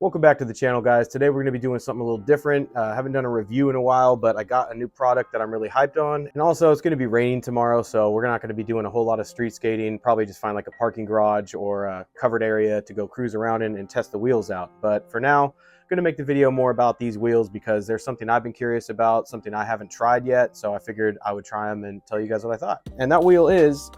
Welcome back to the channel, guys. Today we're going to be doing something a little different. Haven't done a review in a while, but I got a new product that I'm really hyped on. And also it's going to be raining tomorrow, so we're not going to be doing a whole lot of street skating. Probably just find like a parking garage or a covered area to go cruise around in and test the wheels out. But for now, I'm going to make the video more about these wheels because there's something I've been curious about, something I haven't tried yet. So I figured I would try them and tell you guys what I thought. And that wheel is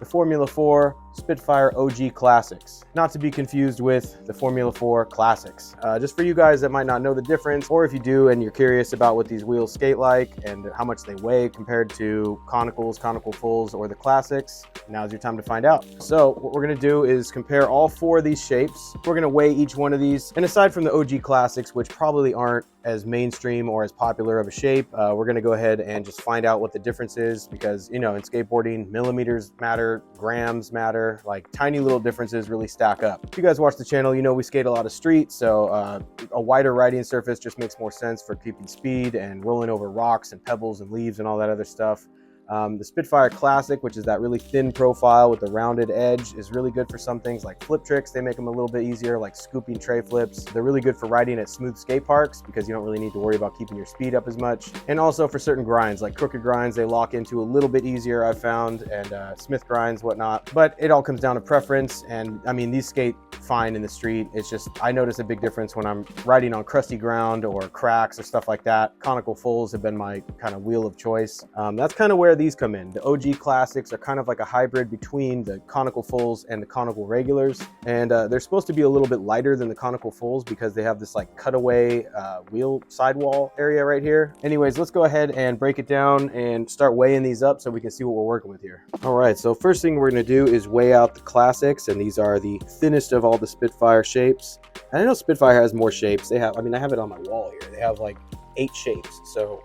the Formula 4 Spitfire OG Classics, not to be confused with the Formula 4 Classics. Just for you guys that might not know the difference, or if you do and you're curious about what these wheels skate like and how much they weigh compared to Conicals, Conical Fulls, or the Classics, now's your time to find out. So what we're gonna do is compare all four of these shapes. We're gonna weigh each one of these, and aside from the OG Classics, which probably aren't as mainstream or as popular of a shape, we're gonna go ahead and just find out what the difference is, because you know, in skateboarding, millimeters matter, grams matter, like tiny little differences really stack up. If you guys watch the channel, you know we skate a lot of street, so a wider riding surface just makes more sense for keeping speed and rolling over rocks and pebbles and leaves and all that other stuff. The Spitfire Classic, which is that really thin profile with the rounded edge, is really good for some things like flip tricks. They make them a little bit easier, like scooping tray flips. They're really good for riding at smooth skate parks because you don't really need to worry about keeping your speed up as much. And also for certain grinds, like crooked grinds, they lock into a little bit easier, I've found, and Smith grinds, whatnot. But it all comes down to preference, and I mean, these skate fine in the street. It's just, I notice a big difference when I'm riding on crusty ground or cracks or stuff like that. Conical Fulls have been my kind of wheel of choice. That's kind of where these come in. The OG Classics are kind of like a hybrid between the Conical Fulls and the Conical Regulars, and they're supposed to be a little bit lighter than the Conical Fulls because they have this like cutaway wheel sidewall area right here. Anyways, let's go ahead and break it down and start weighing these up so we can see what we're working with here. All right, so first thing we're going to do is weigh out the Classics, and these are the thinnest of all the Spitfire shapes. And I know Spitfire has more shapes. They have, I mean, I have it on my wall here. They have like 8 shapes, so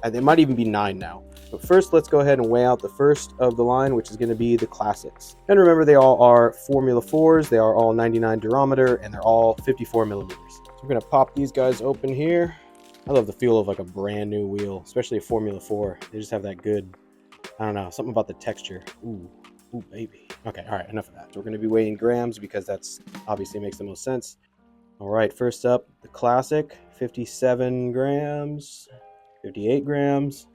they might even be 9 now. But first, let's go ahead and weigh out the first of the line, which is going to be the Classics. And remember, they all are Formula 4s. They are all 99 durometer, and they're all 54 millimeters. So we're going to pop these guys open here. I love the feel of like a brand new wheel, especially a Formula 4. They just have that good, I don't know, something about the texture. Ooh, baby. Okay, all right, enough of that. So we're going to be weighing grams because that's obviously makes the most sense. All right, first up, the Classic, 57 grams, 58 grams.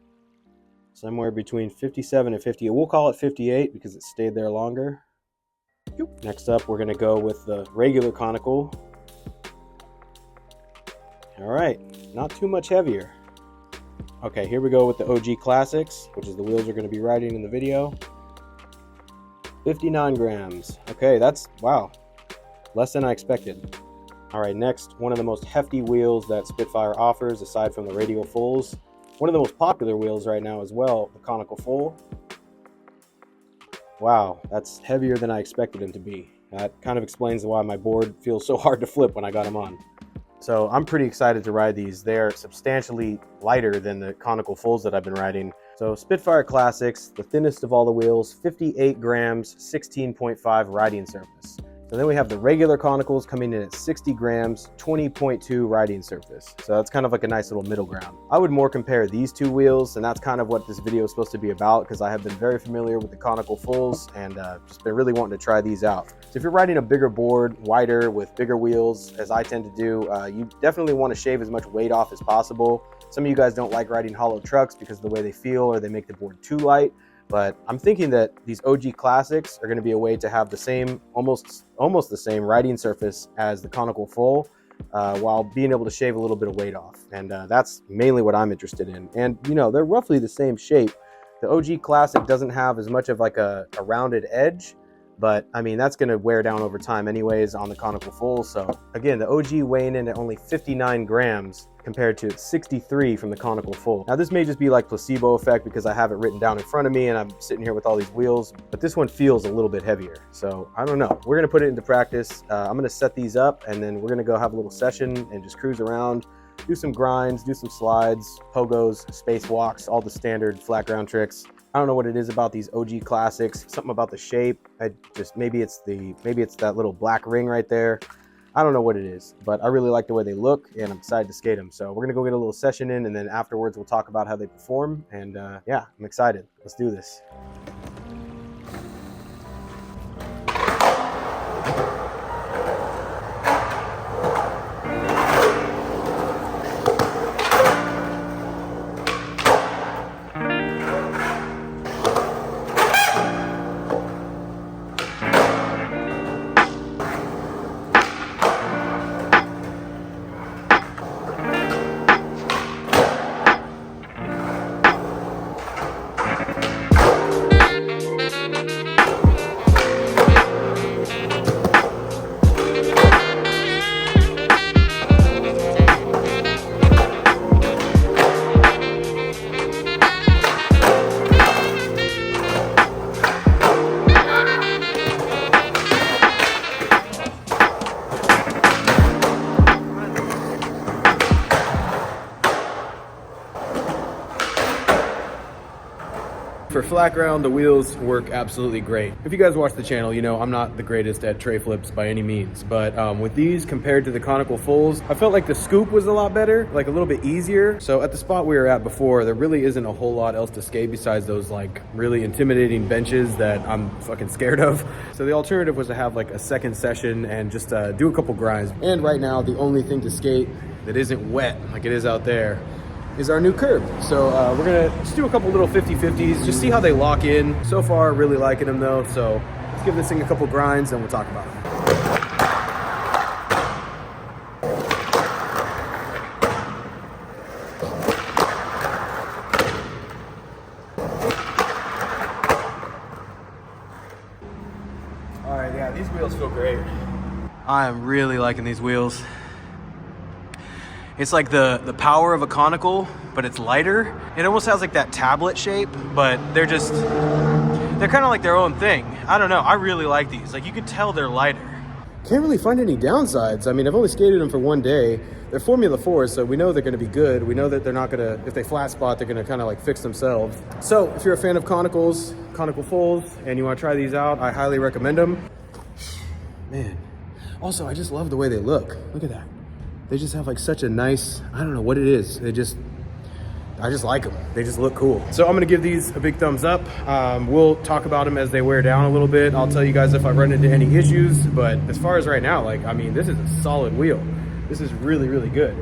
Somewhere between 57 and 58. We'll call it 58 because it stayed there longer. Next up, we're going to go with the regular Conical. All right, not too much heavier. Okay, here we go with the OG Classics, which is the wheels we're going to be riding in the video. 59 grams. Okay, that's, wow, less than I expected. All right, next, one of the most hefty wheels that Spitfire offers, aside from the radial fulls. One of the most popular wheels right now as well, the Conical Full. Wow, that's heavier than I expected them to be. That kind of explains why my board feels so hard to flip when I got them on. So I'm pretty excited to ride these. They're substantially lighter than the Conical Fulls that I've been riding. So Spitfire Classics, the thinnest of all the wheels, 58 grams, 16.5 riding surface. So then we have the regular Conicals coming in at 60 grams, 20.2 riding surface. So that's kind of like a nice little middle ground. I would more compare these two wheels, and that's kind of what this video is supposed to be about, because I have been very familiar with the Conical Fulls and just been really wanting to try these out. So if you're riding a bigger board, wider, with bigger wheels, as I tend to do, you definitely want to shave as much weight off as possible. Some of you guys don't like riding hollow trucks because of the way they feel or they make the board too light. But I'm thinking that these OG Classics are going to be a way to have the same, almost the same riding surface as the Conical Full, while being able to shave a little bit of weight off. And that's mainly what I'm interested in. And, you know, they're roughly the same shape. The OG Classic doesn't have as much of like a rounded edge, but I mean, that's going to wear down over time anyways on the Conical Full. So again, the OG weighing in at only 59 grams compared to 63 from the Conical Full. Now this may just be like placebo effect because I have it written down in front of me and I'm sitting here with all these wheels, but this one feels a little bit heavier. So I don't know, we're gonna put it into practice. I'm gonna set these up and then we're gonna go have a little session and just cruise around, do some grinds, do some slides, pogos, space walks, all the standard flat ground tricks. I don't know what it is about these OG Classics, something about the shape. Maybe it's that little black ring right there. I don't know what it is, but I really like the way they look and I'm excited to skate them. So we're gonna go get a little session in and then afterwards we'll talk about how they perform. And yeah, I'm excited. Let's do this. For flat ground, the wheels work absolutely great. If you guys watch the channel, you know I'm not the greatest at tray flips by any means, but with these compared to the Conical fulls, I felt like the scoop was a lot better, like a little bit easier. So at the spot we were at before, there really isn't a whole lot else to skate besides those like really intimidating benches that I'm fucking scared of. So the alternative was to have like a second session and just do a couple grinds. And right now, the only thing to skate that isn't wet like it is out there is our new curb. So we're gonna just do a couple little 50-50s, just see how they lock in. So far, really liking them though. So let's give this thing a couple grinds and we'll talk about it. All right, yeah, these wheels feel great. I am really liking these wheels. It's like the power of a Conical, but it's lighter. It almost has like that tablet shape, but they're kind of like their own thing. I don't know, I really like these. Like you can tell they're lighter. Can't really find any downsides. I mean, I've only skated them for one day. They're Formula 4s, so we know they're gonna be good. We know that they're not gonna, if they flat spot, they're gonna kind of like fix themselves. So if you're a fan of Conicals, Conical fulls, and you wanna try these out, I highly recommend them. Man, also I just love the way they look. Look at that. They just have like such a nice, I don't know what it is. I just like them. They just look cool. So I'm gonna give these a big thumbs up. We'll talk about them as they wear down a little bit. I'll tell you guys if I run into any issues, but as far as right now, like, I mean, this is a solid wheel. This is really, really good.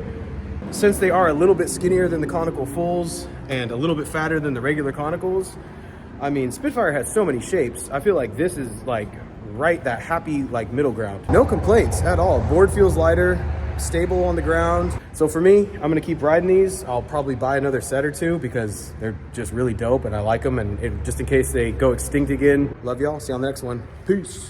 Since they are a little bit skinnier than the Conical fulls and a little bit fatter than the regular Conicals, I mean, Spitfire has so many shapes. I feel like this is like right that happy like middle ground. No complaints at all. Board feels lighter, stable on the ground. So for me, I'm gonna keep riding these. I'll probably buy another set or two because they're just really dope and I like them, and just in case they go extinct again. Love y'all, see you on the next one. Peace.